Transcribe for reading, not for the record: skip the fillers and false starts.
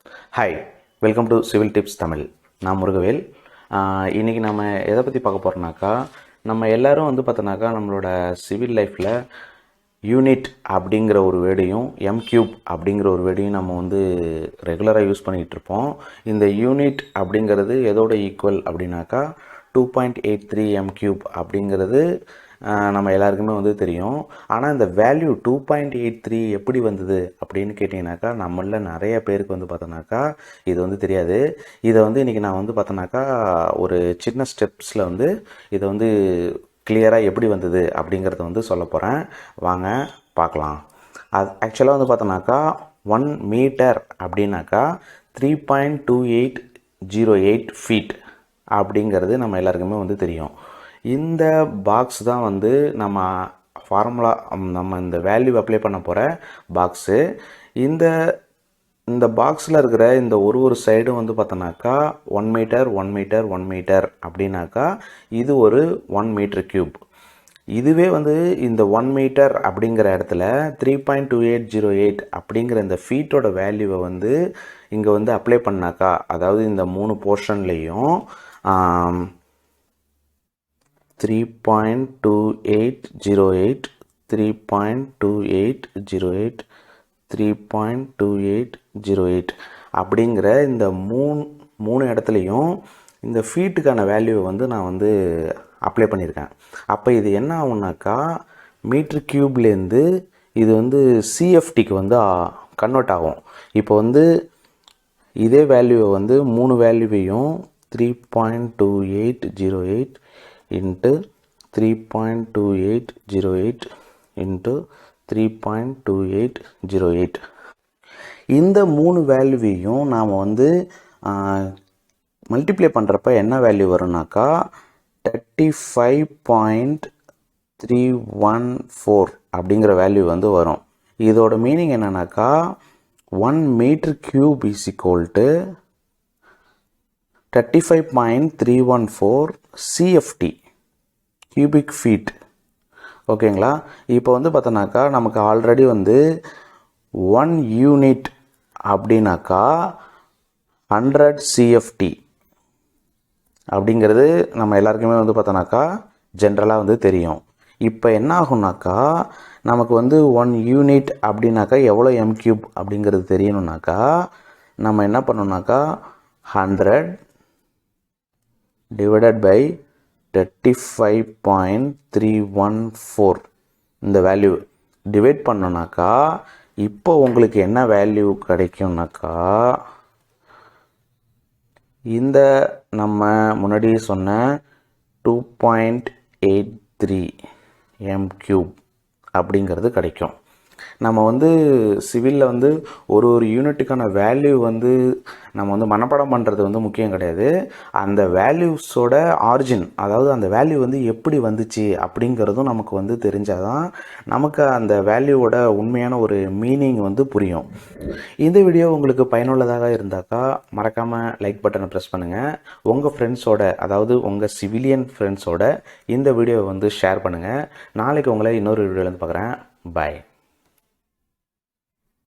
Hi, welcome to civil tips Tamil. நான் முருகவேல். இன்றைக்கி நம்ம எதை பற்றி பார்க்க போகிறோம்னாக்கா, நம்ம எல்லோரும் வந்து பார்த்தோன்னாக்கா நம்மளோட சிவில் லைஃப்பில் யூனிட் அப்படிங்கிற ஒரு வேர்டையும் எம்கியூப் அப்படிங்கிற ஒரு வேர்டையும் நம்ம வந்து ரெகுலராக யூஸ் பண்ணிகிட்டு இருப்போம். இந்த யூனிட் அப்படிங்கிறது எதோட ஈக்குவல் அப்படின்னாக்கா 2.83 எம்கியூப் அப்படிங்கிறது நம்ம எல்லாருக்குமே வந்து தெரியும். ஆனால் இந்த வேல்யூ 2.83 எப்படி வந்தது அப்படின்னு கேட்டிங்கனாக்கா, நம்மளில் நிறைய பேருக்கு வந்து பார்த்தோன்னாக்கா இது வந்து தெரியாது. இதை வந்து இன்றைக்கி நான் வந்து பார்த்தோன்னாக்கா ஒரு சின்ன ஸ்டெப்ஸில் வந்து இதை வந்து கிளியராக எப்படி வந்தது அப்படிங்கிறத வந்து சொல்ல போகிறேன். வாங்க பார்க்கலாம். அது ஆக்சுவலாக வந்து பார்த்தோன்னாக்கா 1 மீட்டர் அப்படின்னாக்கா 3.2808 ஃபீட் அப்படிங்கிறது நம்ம எல்லாருக்குமே வந்து தெரியும். இந்த பாக்ஸ் தான் வந்து நம்ம ஃபார்முலா நம்ம இந்த வேல்யூ அப்ளை பண்ண போகிற பாக்ஸு. இந்த பாக்ஸில் இருக்கிற இந்த ஒரு சைடும் வந்து பார்த்தோன்னாக்கா 1 மீட்டர் 1 மீட்டர் 1 மீட்டர் அப்படின்னாக்கா இது ஒரு 1 மீட்டர் க்யூப். இதுவே வந்து இந்த 1 மீட்டர் அப்படிங்கிற இடத்துல 3.2808 அப்படிங்கிற இந்த ஃபீட்டோட வேல்யூவை வந்து இங்கே வந்து அப்ளை பண்ணாக்கா, அதாவது இந்த 3 போர்ஷன்லேயும் 3.2808 3.2808 3.2808 அப்படிங்கிற இந்த மூணு இடத்துலையும் இந்த ஃபீட்டுக்கான வேல்யூவை வந்து நான் வந்து அப்ளை பண்ணியிருக்கேன். அப்போ இது என்ன ஆகுனாக்கா, மீட்ரு க்யூப்லேருந்து இது வந்து சிஎஃப்டிக்கு வந்து கன்வெர்ட் ஆகும். இப்போ வந்து இதே வேல்யூவை வந்து 3 வேல்யூவையும் 3.2808 into 3.2808 into 3.2808 இந்த 3 வேல்யூவையும் நாம் வந்து மல்டிப்ளை பண்ணுறப்ப என்ன வேல்யூ வரும்னாக்கா 35.314 அப்படிங்கிற வேல்யூ வந்து வரும். இதோட மீனிங் என்னன்னாக்கா 1 metre cube is equal to 35.314 CFT cubic feet. ஓகேங்களா? இப்போ வந்து பார்த்தோன்னாக்கா நமக்கு ஆல்ரெடி வந்து 1 யூனிட் அப்படின்னாக்கா 100 CFT அப்படிங்கிறது நம்ம எல்லாருக்குமே வந்து பார்த்தோன்னாக்கா ஜென்ரலாக வந்து தெரியும். இப்போ என்ன ஆகும்னாக்கா, நமக்கு வந்து 1 யூனிட் அப்படின்னாக்கா எவ்வளோ எம் கியூப் அப்படிங்கிறது தெரியணுன்னாக்கா நம்ம என்ன பண்ணணுன்னாக்கா 100 divided by 35.314 இந்த வேல்யூ டிவைட் பண்ணோன்னாக்கா இப்போ உங்களுக்கு என்ன வேல்யூ கிடைக்கும்னாக்கா, இந்த நம்ம முன்னாடி சொன்ன 2.83 எம் கியூப் அப்படிங்கிறது கிடைக்கும். நம்ம வந்து சிவிலில் வந்து ஒரு யூனிட்டுக்கான வேல்யூ வந்து நம்ம வந்து மனப்பாடம் பண்ணுறது வந்து முக்கியம் கிடையாது. அந்த வேல்யூஸோட ஆரிஜின், அதாவது அந்த வேல்யூ வந்து எப்படி வந்துச்சு அப்படிங்கிறதும் நமக்கு வந்து தெரிஞ்சால் தான் நமக்கு அந்த வேல்யூவோட உண்மையான ஒரு மீனிங் வந்து புரியும். இந்த வீடியோ உங்களுக்கு பயனுள்ளதாக இருந்தாக்கா மறக்காமல் லைக் பட்டனை ப்ரெஸ் பண்ணுங்கள். உங்கள் ஃப்ரெண்ட்ஸோட, அதாவது உங்கள் சிவிலியன் ஃப்ரெண்ட்ஸோட இந்த வீடியோவை வந்து ஷேர் பண்ணுங்கள். நாளைக்கு உங்களை இன்னொரு வீடியோவில் வந்து பார்க்குறேன். பாய்.